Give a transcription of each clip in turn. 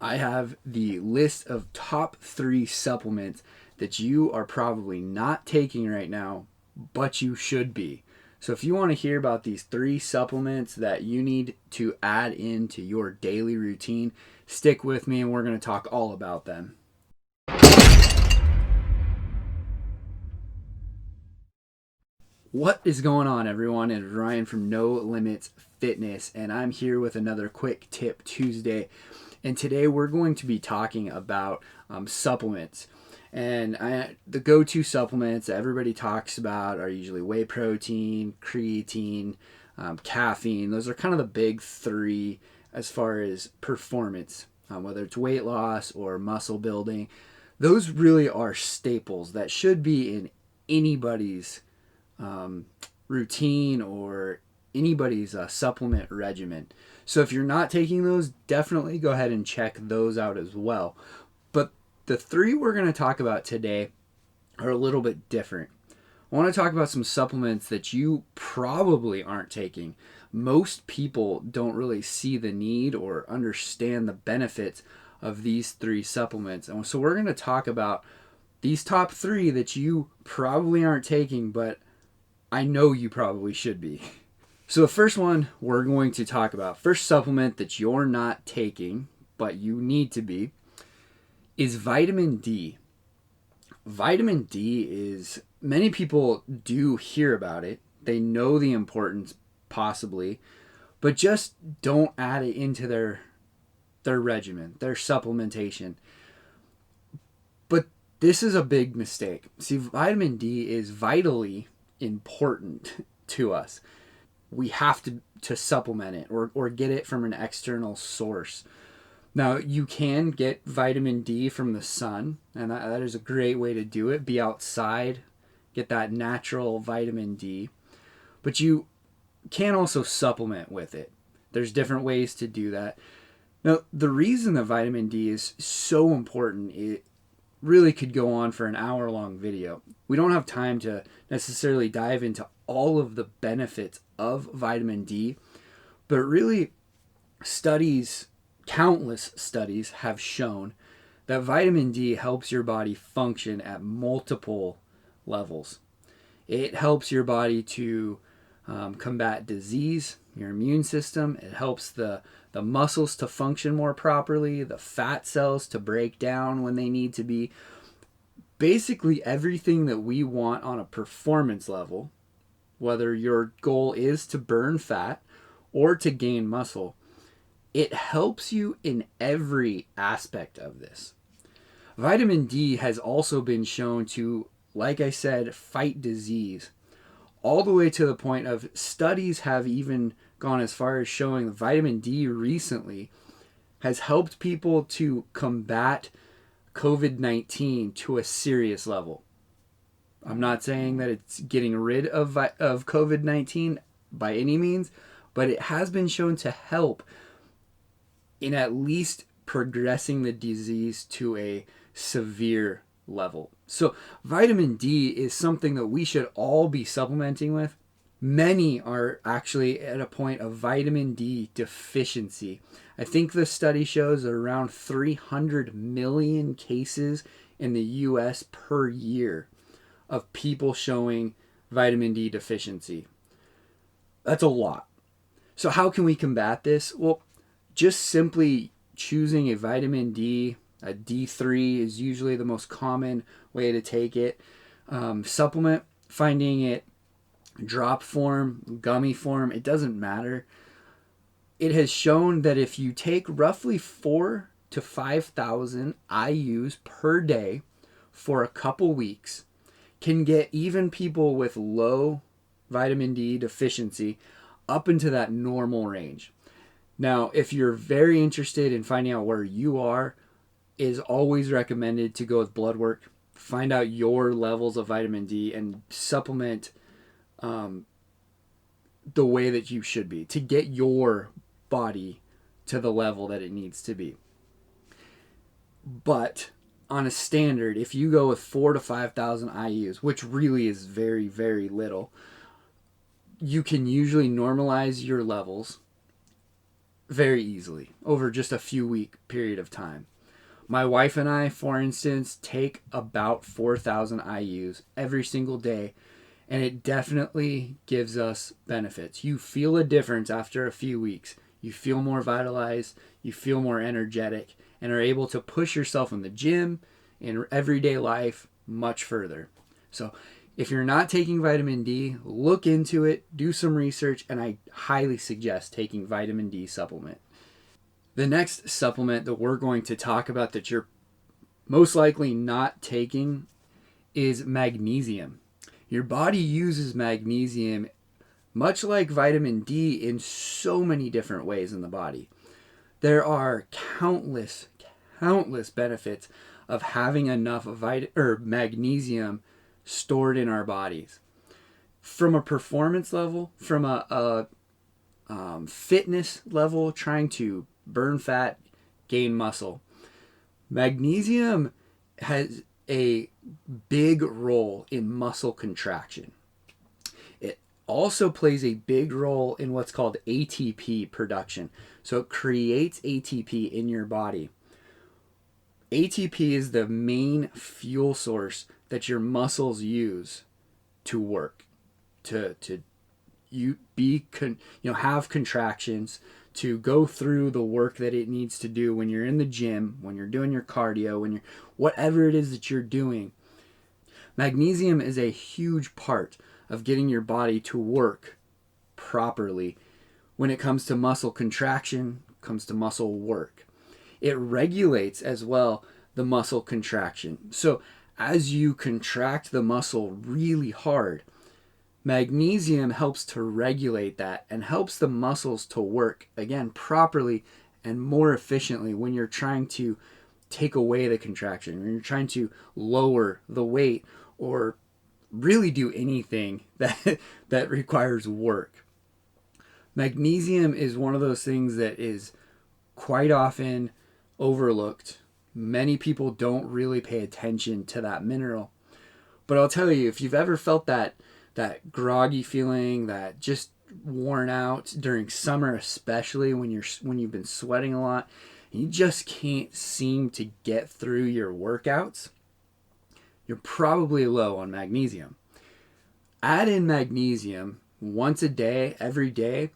I have the list of top 3 supplements that you are probably not taking right now, but you should be. So if you want to hear about these 3 supplements that you need to add into your daily routine, stick with me and we're going to talk all about them. What is going on, everyone? It's Ryan from No Limits Fitness, and I'm here with another Quick Tip Tuesday. And today we're going to be talking about supplements. And the go-to supplements that everybody talks about are usually whey protein, creatine, caffeine. Those are kind of the big 3 as far as performance, whether it's weight loss or muscle building. Those really are staples that should be in anybody's routine or anybody's supplement regimen. So if you're not taking those, definitely go ahead and check those out as well. But the 3 we're going to talk about today are a little bit different. I want to talk about some supplements that you probably aren't taking. Most people don't really see the need or understand the benefits of these 3 supplements. And so we're going to talk about these top 3 that you probably aren't taking, but I know you probably should be. So the first one we're going to talk about, first supplement that you're not taking, but you need to be, is vitamin D. Vitamin D is, many people do hear about it. They know the importance, possibly, but just don't add it into their regimen, their supplementation. But this is a big mistake. See, vitamin D is vitally important to us. We have to supplement it or get it from an external source. Now, you can get vitamin D from the sun, and that is a great way to do it. Be outside, get that natural vitamin D. But you can also supplement with it. There's different ways to do that. Now, the reason that vitamin D is so important, it really could go on for an hour-long video. We don't have time to necessarily dive into all of the benefits of vitamin D, but really countless studies have shown that vitamin D helps your body function at multiple levels. It helps your body to combat disease, your immune system. It helps the muscles to function more properly, the fat cells to break down when they need to be. Basically everything that we want on a performance level, whether your goal is to burn fat or to gain muscle, it helps you in every aspect of this. Vitamin D has also been shown to, like I said, fight disease, all the way to the point of studies have even gone as far as showing that vitamin D recently has helped people to combat COVID-19 to a serious level. I'm not saying that it's getting rid of COVID-19 by any means, but it has been shown to help in at least progressing the disease to a severe level. So vitamin D is something that we should all be supplementing with. Many are actually at a point of vitamin D deficiency. I think the study shows around 300 million cases in the US per year of people showing vitamin D deficiency. That's a lot. So how can we combat this? Well, just simply choosing a vitamin D, a D3 is usually the most common way to take it. Supplement, finding it drop form, gummy form, it doesn't matter. It has shown that if you take roughly 4 to 5,000 IUs per day for a couple weeks, can get even people with low vitamin D deficiency up into that normal range. Now, if you're very interested in finding out where you are, it is always recommended to go with blood work, find out your levels of vitamin D, and supplement the way that you should be to get your body to the level that it needs to be. But on a standard, if you go with 4 to 5,000 IUs, which really is very, very little, you can usually normalize your levels very easily over just a few week period of time. My wife and I, for instance, take about 4,000 IUs every single day, and it definitely gives us benefits. You feel a difference after a few weeks. You feel more vitalized, you feel more energetic, and are able to push yourself in the gym, in everyday life, much further. So, if you're not taking vitamin D, look into it, do some research, and I highly suggest taking vitamin D supplement. The next supplement that we're going to talk about that you're most likely not taking is magnesium. Your body uses magnesium much like vitamin D in so many different ways in the body. There are countless benefits of having enough magnesium stored in our bodies. From a performance level, from a fitness level, trying to burn fat, gain muscle, magnesium has a big role in muscle contraction. It also plays a big role in what's called ATP production. So it creates ATP in your body. ATP is the main fuel source that your muscles use to work, to have contractions, to go through the work that it needs to do when you're in the gym, when you're doing your cardio, when you're whatever it is that you're doing. Magnesium is a huge part of getting your body to work properly when it comes to muscle contraction, comes to muscle work. It regulates as well the muscle contraction. So as you contract the muscle really hard, magnesium helps to regulate that and helps the muscles to work, again, properly and more efficiently when you're trying to take away the contraction, when you're trying to lower the weight or really do anything that requires work. Magnesium is one of those things that is quite often overlooked. Many people don't really pay attention to that mineral. But I'll tell you, if you've ever felt that groggy feeling, that just worn out during summer, especially when you've been sweating a lot, and you just can't seem to get through your workouts, you're probably low on magnesium. Add in magnesium once a day, every day,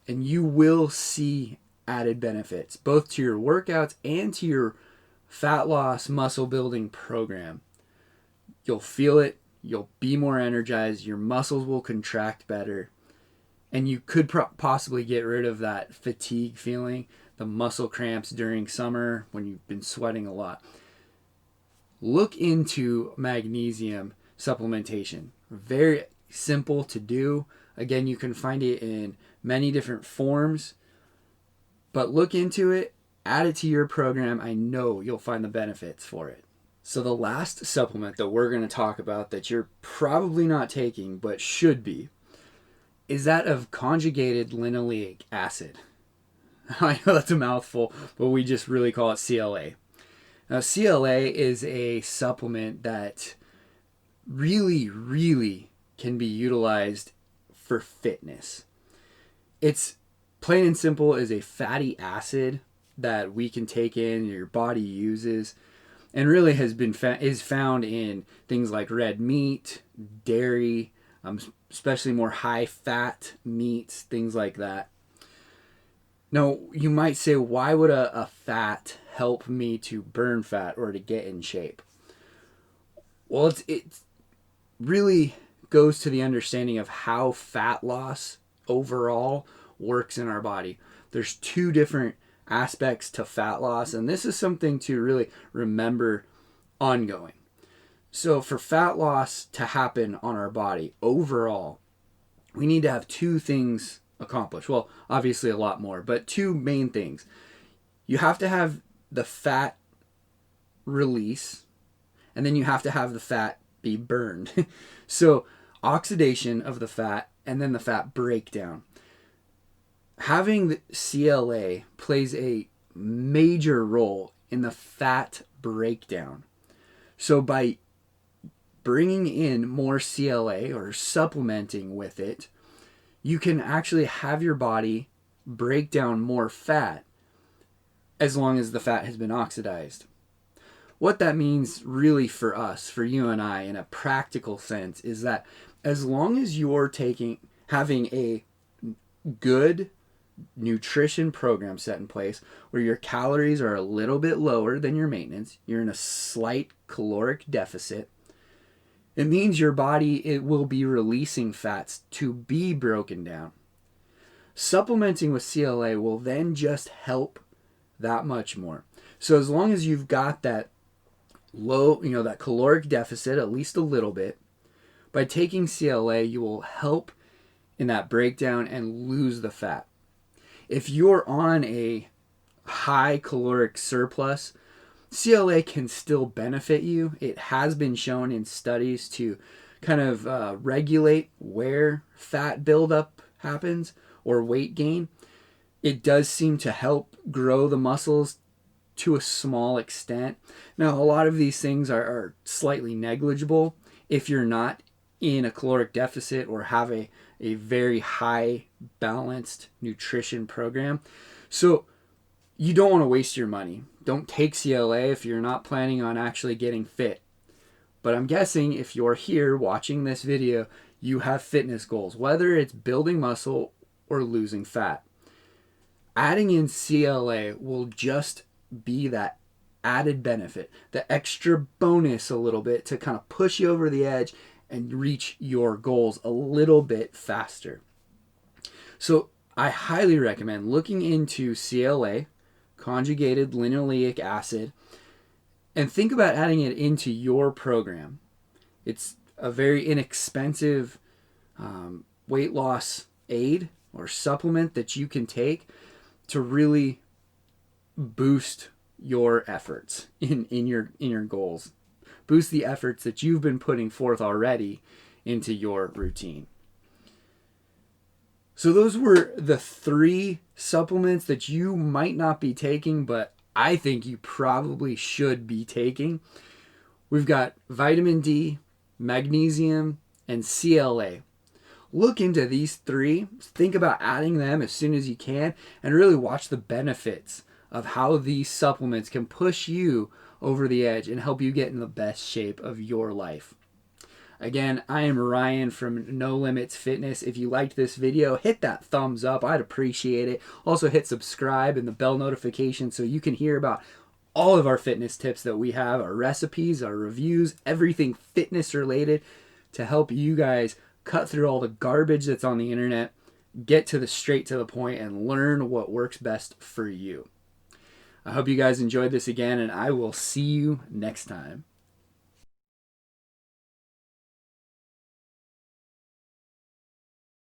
and you will see added benefits, both to your workouts and to your fat loss muscle building program. You'll feel it. You'll be more energized. Your muscles will contract better. And you could possibly get rid of that fatigue feeling, the muscle cramps during summer when you've been sweating a lot. Look into magnesium supplementation. Very simple to do. Again, you can find it in many different forms. But look into it. Add it to your program. I know you'll find the benefits for it. So the last supplement that we're going to talk about that you're probably not taking but should be is that of conjugated linoleic acid. I know that's a mouthful, but we just really call it CLA. Now, CLA is a supplement that really can be utilized for fitness. It's plain and simple is a fatty acid that we can take in, your body uses, and really is found in things like red meat, dairy, especially more high fat meats, things like that. Now, you might say, why would a fat help me to burn fat or to get in shape? Well, it really goes to the understanding of how fat loss overall works in our body. There's two different aspects to fat loss, and this is something to really remember ongoing. So for fat loss to happen on our body overall, we need to have two things accomplished. Well, obviously a lot more, but two main things. You have to have the fat release, and then you have to have the fat be burned. So oxidation of the fat and then the fat breakdown. Having the CLA plays a major role in the fat breakdown. So by bringing in more CLA or supplementing with it, you can actually have your body break down more fat as long as the fat has been oxidized. What that means really for us, for you and I, in a practical sense, is that as long as you're having a good nutrition program set in place where your calories are a little bit lower than your maintenance, you're in a slight caloric deficit, it means your body will be releasing fats to be broken down. Supplementing with CLA will then just help that much more. So as long as you've got that low, that caloric deficit, at least a little bit, by taking CLA, you will help in that breakdown and lose the fat. If you're on a high caloric surplus, CLA can still benefit you. It has been shown in studies to kind of regulate where fat buildup happens or weight gain. It does seem to help grow the muscles to a small extent. Now, a lot of these things are slightly negligible if you're not in a caloric deficit or have a very high balanced nutrition program. So you don't want to waste your money. Don't take CLA if you're not planning on actually getting fit. But I'm guessing if you're here watching this video, you have fitness goals, whether it's building muscle or losing fat. Adding in CLA will just be that added benefit, the extra bonus a little bit to kind of push you over the edge and reach your goals a little bit faster. So I highly recommend looking into CLA, conjugated linoleic acid, and think about adding it into your program. It's a very inexpensive weight loss aid or supplement that you can take to really boost your efforts in your goals. Boost the efforts that you've been putting forth already into your routine. So those were the 3 supplements that you might not be taking, but I think you probably should be taking. We've got vitamin D, magnesium, and CLA. Look into these 3. Think about adding them as soon as you can and really watch the benefits of how these supplements can push you over the edge and help you get in the best shape of your life. Again, I am Ryan from No Limits Fitness. If you liked this video, hit that thumbs up. I'd appreciate it. Also hit subscribe and the bell notification so you can hear about all of our fitness tips that we have, our recipes, our reviews, everything fitness related to help you guys cut through all the garbage that's on the internet, get to the straight to the point, and learn what works best for you. I hope you guys enjoyed this again, and I will see you next time.